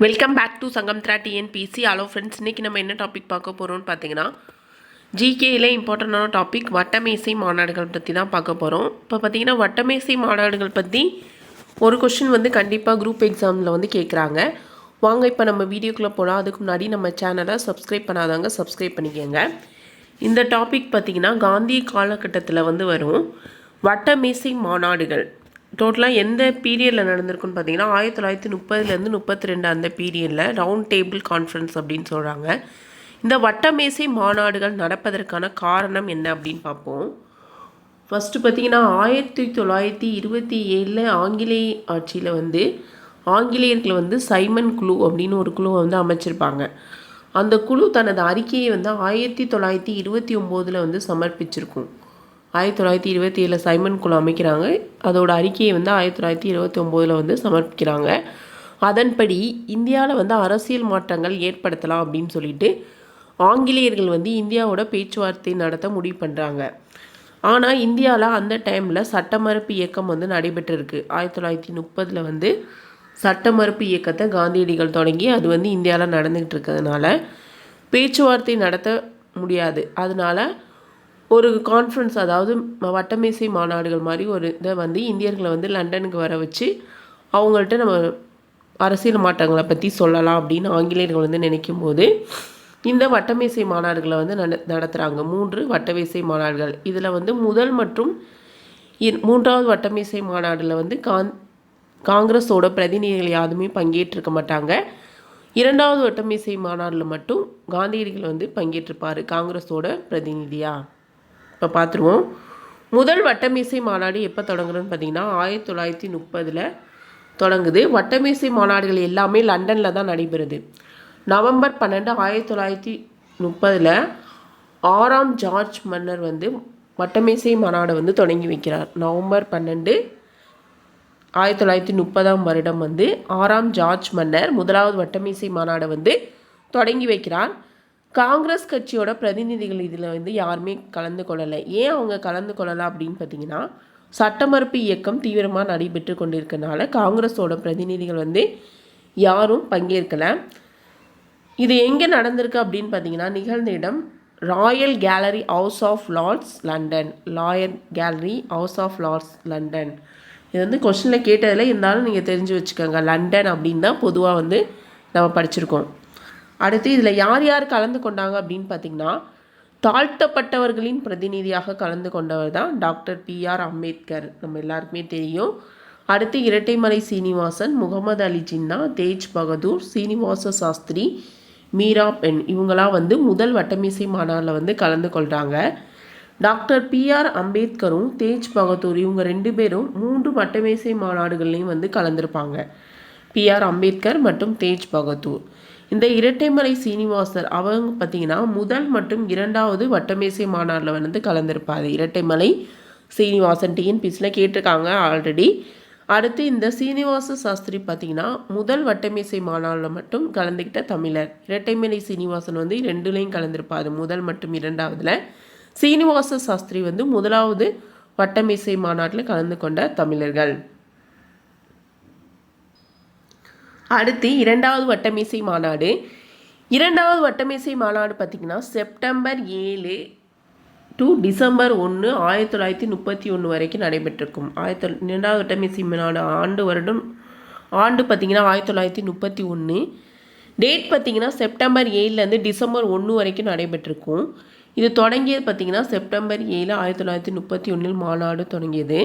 Welcome back to Sangamithra TNPSC. Hello friends, இன்றைக்கி நம்ம என்ன டாபிக் பார்க்க போகிறோம்னு பார்த்தீங்கன்னா, ஜிகேயில் இம்பார்ட்டண்டான டாபிக் வட்டமேசை மாநாடுகள் பற்றி தான் பார்க்க போகிறோம். இப்போ பார்த்தீங்கன்னா வட்டமேசை மாநாடுகள் பற்றி ஒரு கொஷின் கண்டிப்பாக குரூப் எக்ஸாமில் கேட்குறாங்க. வாங்க இப்போ நம்ம வீடியோக்குள்ளே போகலாம். அதுக்கு முன்னாடி நம்ம சேனலை சப்ஸ்கிரைப் பண்ணாதவங்க சப்ஸ்கிரைப் பண்ணிக்கோங்க. இந்த டாபிக் பார்த்திங்கன்னா காந்தி காலகட்டத்தில் வரும் வட்டமேசை மாநாடுகள் டோட்டலாக எந்த பீரியடில் நடந்திருக்குன்னு பார்த்தீங்கன்னா 1930 32 அந்த பீரியடில் ரவுண்ட் டேபிள் கான்ஃபரன்ஸ் அப்படின்னு சொல்கிறாங்க. இந்த வட்டமேசை மாநாடுகள் நடப்பதற்கான காரணம் என்ன அப்படின்னு பார்ப்போம். ஃபஸ்ட்டு பார்த்திங்கன்னா 1927 ஆங்கிலேய ஆட்சியில் ஆங்கிலேயர்கள் சைமன் குழு அப்படின்னு ஒரு குழுவை அமைச்சிருப்பாங்க. அந்த குழு தனது அறிக்கையை 1929 சமர்ப்பிச்சிருக்கும். 1927 சைமன் குழு அமைக்கிறாங்க. அதோட அறிக்கையை 1929 சமர்ப்பிக்கிறாங்க. அதன்படி இந்தியாவில் அரசியல் மாற்றங்கள் ஏற்படுத்தலாம் அப்படின்னு சொல்லிட்டு ஆங்கிலேயர்கள் இந்தியாவோட பேச்சுவார்த்தை நடத்த முடிவு பண்ணுறாங்க. ஆனால் இந்தியாவில் அந்த டைமில் சட்ட மறுப்பு இயக்கம் நடைபெற்றிருக்கு. 1930 சட்ட மறுப்பு இயக்கத்தை காந்தியடிகள் தொடங்கி அது இந்தியாவில் நடந்துக்கிட்டு இருக்கிறதுனால பேச்சுவார்த்தை நடத்த முடியாது. அதனால் ஒரு கான்ஃபரன்ஸ், அதாவது வட்டமேசை மாநாடுகள் மாதிரி ஒரு இதை இந்தியர்களை லண்டனுக்கு வர வச்சு அவங்கள்ட்ட நம்ம அரசியல் மாற்றங்களை பற்றி சொல்லலாம் அப்படின்னு ஆங்கிலேயர்கள் நினைக்கும் போது இந்த வட்டமேசை மாநாடுகளை நடத்துகிறாங்க. 3 வட்டமேசை மாநாடுகள். இதில் முதல் மற்றும் 3வது வட்டமேசை மாநாடில் காங்கிரஸோட பிரதிநிதிகள் யாருமே பங்கேற்றிருக்க மாட்டாங்க. 2வது வட்டமேசை மாநாட்டில் மட்டும் காந்தியடிகள் பங்கேற்றிருப்பார் காங்கிரஸோட பிரதிநிதியாக. இப்போ பார்த்துருவோம். முதல் வட்டமேசை மாநாடு எப்போ தொடங்குறதுன்னு பார்த்தீங்கன்னா 1930 தொடங்குது. வட்டமேசை மாநாடுகள் எல்லாமே லண்டனில் தான் நடைபெறுது. நவம்பர் 12 1930 6ஆம் ஜார்ஜ் மன்னர் வட்டமேசை மாநாடை தொடங்கி வைக்கிறார். நவம்பர் 12 1930 வருடம் 6ஆம் ஜார்ஜ் மன்னர் முதலாவது வட்டமேசை மாநாடை தொடங்கி வைக்கிறார். காங்கிரஸ் கட்சியோட பிரதிநிதிகள் இதில் யாருமே கலந்து கொள்ளலை. ஏன் அவங்க கலந்து கொள்ளலை அப்படின்னு பார்த்தீங்கன்னா, சட்ட மறுப்பு இயக்கம் தீவிரமாக நடைபெற்று கொண்டிருக்கனால காங்கிரஸோட பிரதிநிதிகள் யாரும் பங்கேற்கலை. இது எங்கே நடந்திருக்கு அப்படின்னு பார்த்தீங்கன்னா, நிகழ்ந்த இடம் royal gallery house of lords London. Royal gallery house of lords London. இது கொஸ்டினில் கேட்டதில் இருந்தாலும் நீங்கள் தெரிஞ்சு வச்சுக்கோங்க. லண்டன் அப்படின்னு தான் பொதுவாக நம்ம படிச்சிருக்கோம். அடுத்து இதில் யார் யார் கலந்து கொண்டாங்க அப்படின்னு பார்த்திங்கன்னா, தாழ்த்தப்பட்டவர்களின் பிரதிநிதியாக கலந்து கொண்டவர் தான் டாக்டர் பிஆர் அம்பேத்கர், நம்ம எல்லாருக்குமே தெரியும். அடுத்து இரட்டைமலை சீனிவாசன், முகமது அலி ஜின்னா, தேஜ் பகதூர், சீனிவாச சாஸ்திரி, மீரா பென் இவங்களாம் முதல் வட்டமேசை மாநாட்டில் கலந்து கொள்கிறாங்க. டாக்டர் பிஆர் அம்பேத்கரும் தேஜ் பகதூர் இவங்க 2 பேரும் 3 வட்டமேசை மாநாடுகள்லையும் கலந்துருப்பாங்க. பிஆர் அம்பேத்கர் மற்றும் தேஜ் பகதூர். இந்த இரட்டைமலை சீனிவாசர் அவங்க பார்த்திங்கன்னா முதல் மற்றும் 2வது வட்டமேசை மாநாட்டில் கலந்துருப்பார். இரட்டைமலை சீனிவாசன் டிஎன்பிசியில் கேட்டிருக்காங்க ஆல்ரெடி. அடுத்து இந்த சீனிவாச சாஸ்திரி பார்த்திங்கன்னா முதல் வட்டமேசை மாநாட்டில் மட்டும் கலந்துக்கிட்ட தமிழர். இரட்டைமலை சீனிவாசன் 2லையும் கலந்துருப்பார், முதல் மற்றும் 2வதுல. சீனிவாச சாஸ்திரி முதலாவது வட்டமேசை மாநாட்டில் கலந்து கொண்ட தமிழர்கள். அடுத்து 2வது வட்டமேசை மாநாடு. 2வது வட்டமேசை மாநாடு பார்த்திங்கன்னா செப்டம்பர் 7 டு டிசம்பர் 1 1931 வரைக்கும் நடைபெற்றிருக்கும். 2வது வட்டமேசை மாநாடு ஆண்டு பார்த்திங்கன்னா 1931. டேட் பார்த்திங்கன்னா செப்டம்பர் 7 டிசம்பர் 1 வரைக்கும் நடைபெற்றிருக்கும். இது தொடங்கியது பார்த்திங்கன்னா செப்டம்பர் 7 1931 மாநாடு தொடங்கியது.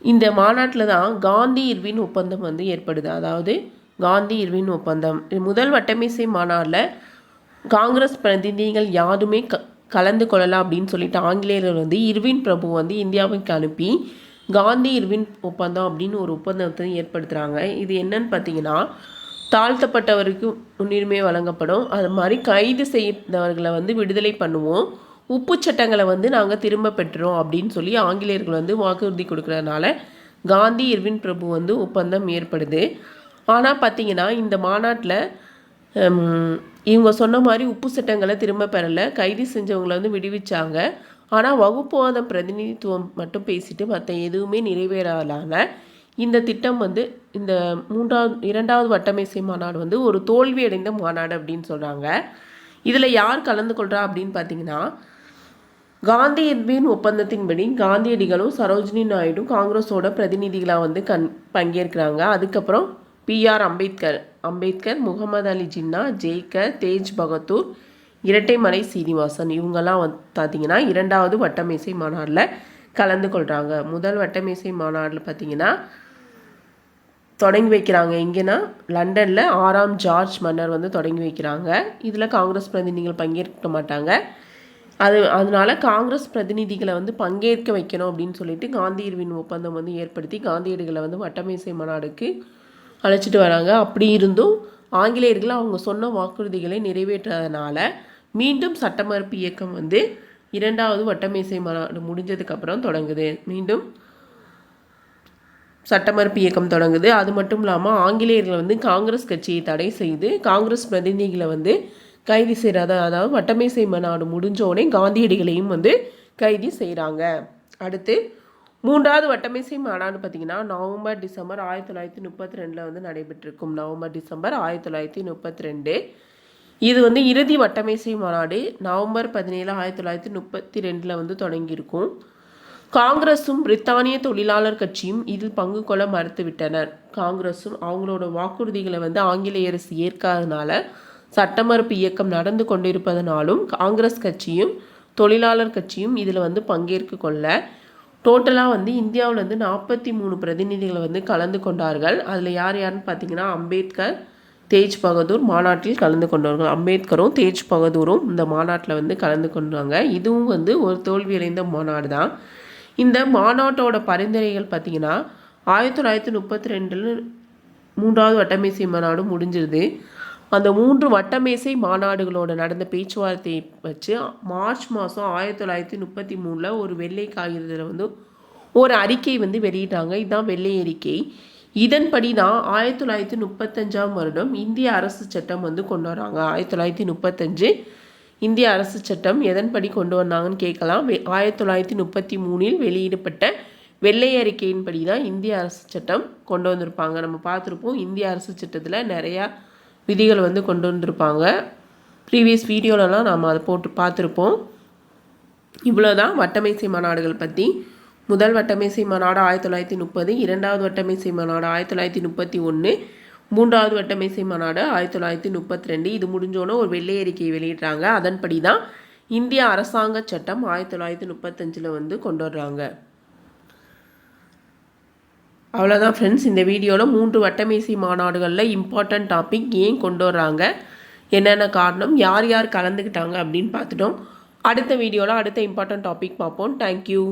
இந்த மாநாட்டில் தான் காந்தி இர்வின் ஒப்பந்தம் ஏற்படுது. அதாவது காந்தி இர்வின் ஒப்பந்தம். முதல் வட்டமேசை மாநாட்டில் காங்கிரஸ் பிரதிநிதிகள் யாருமே கலந்து கொள்ளலாம் அப்படின்னு சொல்லிட்டு ஆங்கிலேயர்கள் இர்வின் பிரபு இந்தியாவுக்கு அனுப்பி காந்தி இர்வின் ஒப்பந்தம் அப்படின்னு ஒரு ஒப்பந்தத்தை ஏற்படுத்துகிறாங்க. இது என்னன்னு பார்த்தீங்கன்னா, தாழ்த்தப்பட்டவருக்கு முன்னுரிமை வழங்கப்படும், அது மாதிரி கைது செய்தவர்களை விடுதலை பண்ணுவோம், உப்பு சட்டங்களை நாங்கள் திரும்ப பெற்றுறோம் அப்படின்னு சொல்லி ஆங்கிலேயர்கள் வாக்குறுதி கொடுக்குறதுனால காந்தி இர்வின் பிரபு ஒப்பந்தம் ஏற்படுது. ஆனால் பார்த்திங்கன்னா இந்த மாநாட்டில் இவங்க சொன்ன மாதிரி உப்பு சட்டங்களை திரும்ப பெறலை, கைது செஞ்சவங்களை விடுவிச்சாங்க. ஆனால் வகுப்புவாத பிரதிநிதித்துவம் மட்டும் பேசிட்டு மற்ற எதுவுமே நிறைவேறாதனால இந்த திட்டம் இந்த இரண்டாவது வட்டமேசை மாநாடு வந்து ஒரு தோல்வியடைந்த மாநாடு அப்படின்னு சொல்கிறாங்க. இதில் யார் கலந்து கொள்கிறா அப்படின்னு பார்த்தீங்கன்னா, காந்தி எர்பின் ஒப்பந்தத்தின்படி காந்தியடிகளும் சரோஜினி நாயுடும் காங்கிரஸோட பிரதிநிதிகளாக வந்து பங்கேற்கிறாங்க. அதுக்கப்புறம் பிஆர் அம்பேத்கர், முகமது அலி ஜின்னா, ஜேகர், தேஜ் பகதூர், இரட்டைமலை சீனிவாசன் இவங்கெல்லாம் பார்த்தீங்கன்னா இரண்டாவது வட்டமேசை மாநாட்டில் கலந்து கொள்கிறாங்க. முதல் வட்டமேசை மாநாட்டில் பார்த்தீங்கன்னா தொடங்கி வைக்கிறாங்க. எங்கன்னா லண்டனில் 6ஆம் ஜார்ஜ் மன்னர் வந்து தொடங்கி வைக்கிறாங்க. இதில் காங்கிரஸ் பிரதிநிதிகள் பங்கேற்க மாட்டாங்க. அதனால காங்கிரஸ் பிரதிநிதிகளை வந்து பங்கேற்க வைக்கணும் அப்படின்னு சொல்லிட்டு காந்தி இர்வின் ஒப்பந்தம் வந்து ஏற்படுத்தி காந்தியடிகளை வந்து வட்டமேசை மாநாடுக்கு அழைச்சிட்டு வராங்க. அப்படி இருந்தும் ஆங்கிலேயர்கள் அவங்க சொன்ன வாக்குறுதிகளை நிறைவேற்றாதனால மீண்டும் சட்டமறுப்பு இயக்கம் வந்து இரண்டாவது வட்டமேசை மாநாடு முடிஞ்சதுக்கப்புறம் தொடங்குது. மீண்டும் சட்டமறுப்பு இயக்கம் தொடங்குது. அது மட்டும் இல்லாமல் ஆங்கிலேயர்கள் வந்து காங்கிரஸ் கட்சியை தடை செய்து காங்கிரஸ் பிரதிநிதிகளை வந்து கைது செய்கிறாங்க. அதாவது வட்டமேசை மாநாடு முடிஞ்சோடனே காந்தியடிகளையும் வந்து கைது செய்கிறாங்க. அடுத்து மூன்றாவது வட்டமேசை மாநாடு பார்த்திங்கன்னா நவம்பர் டிசம்பர் 1932 வந்து நடைபெற்றிருக்கும். November December 1932. இது வந்து இறுதி வட்டமேசை மாநாடு நவம்பர் 17, 1932 வந்து தொடங்கியிருக்கும். காங்கிரஸும் பிரித்தானிய தொழிலாளர் கட்சியும் இதில் பங்கு கொள்ள மறுத்துவிட்டனர். காங்கிரஸும் அவங்களோட வாக்குறுதிகளை வந்து ஆங்கிலேய அரசு ஏற்காதனால சட்டமறுப்பு இயக்கம் நடந்து கொண்டிருப்பதனாலும் காங்கிரஸ் கட்சியும் தொழிலாளர் கட்சியும் இதில் வந்து பங்கேற்க கொள்ள டோட்டலாக வந்து இந்தியாவில் வந்து 43 பிரதிநிதிகளை வந்து கலந்து கொண்டார்கள். அதில் யாருன்னு பார்த்தீங்கன்னா அம்பேத்கர், தேஜ் பகதூர் மாநாட்டில் கலந்து கொண்டார்கள். அம்பேத்கரும் தேஜ் பகதூரும் இந்த மாநாட்டில் வந்து கலந்து கொண்டாங்க. இதுவும் வந்து ஒரு தோல்வியடைந்த மாநாடு தான். இந்த மாநாட்டோட பரிந்துரைகள் பார்த்திங்கன்னா 1932 மூன்றாவது வட்டமேசை மாநாடு முடிஞ்சிருது. அந்த 3 வட்டமேசை மாநாடுகளோட நடந்த பேச்சுவார்த்தையை வச்சு மார்ச் மாதம் 1933 ஒரு வெள்ளை காகிதத்தில் வந்து ஒரு அறிக்கை வந்து வெளியிட்டாங்க. இதுதான் வெள்ளை அறிக்கை. இதன்படி தான் 1935 வருடம் இந்திய அரசு சட்டம் வந்து கொண்டு வராங்க. 1935 இந்திய அரசு சட்டம் எதன்படி கொண்டு வந்தாங்கன்னு கேட்கலாம். 1933 வெளியிடப்பட்ட வெள்ளை அறிக்கையின்படி தான் இந்திய அரசு சட்டம் கொண்டு வந்திருப்பாங்க. நம்ம பார்த்துருப்போம், இந்திய அரசு சட்டத்தில் நிறையா விதிகள் வந்து கொண்டு வந்திருப்பாங்க. ப்ரீவியஸ் வீடியோலலாம் நாம் அதை போட்டு பார்த்துருப்போம். இவ்வளோதான் வட்டமேசை மாநாடுகள் பற்றி. முதல் வட்டமேசை மாநாடு 1930, இரண்டாவது வட்டமேசை மாநாடு 1931, மூன்றாவது வட்டமேசை மாநாடு 1932. இது முடிஞ்சோன்னே ஒரு வெள்ளை அறிக்கையை வெளியிடுறாங்க. அதன்படி தான் இந்திய அரசாங்க சட்டம் 1935 வந்து கொண்டு வர்றாங்க. அவ்வளோதான் ஃப்ரெண்ட்ஸ். இந்த வீடியோவில் 3 வட்டமேசை மாநாடுகளில் இம்பார்ட்டன்ட் டாபிக் ஏன் கொண்டு வர்றாங்க, என்னென்ன காரணம், யார் யார் கலந்துக்கிட்டாங்க அப்படின்னு பார்த்துட்டோம். அடுத்த வீடியோவில் அடுத்த இம்பார்ட்டன்ட் டாபிக் பார்ப்போம். தேங்க்யூ.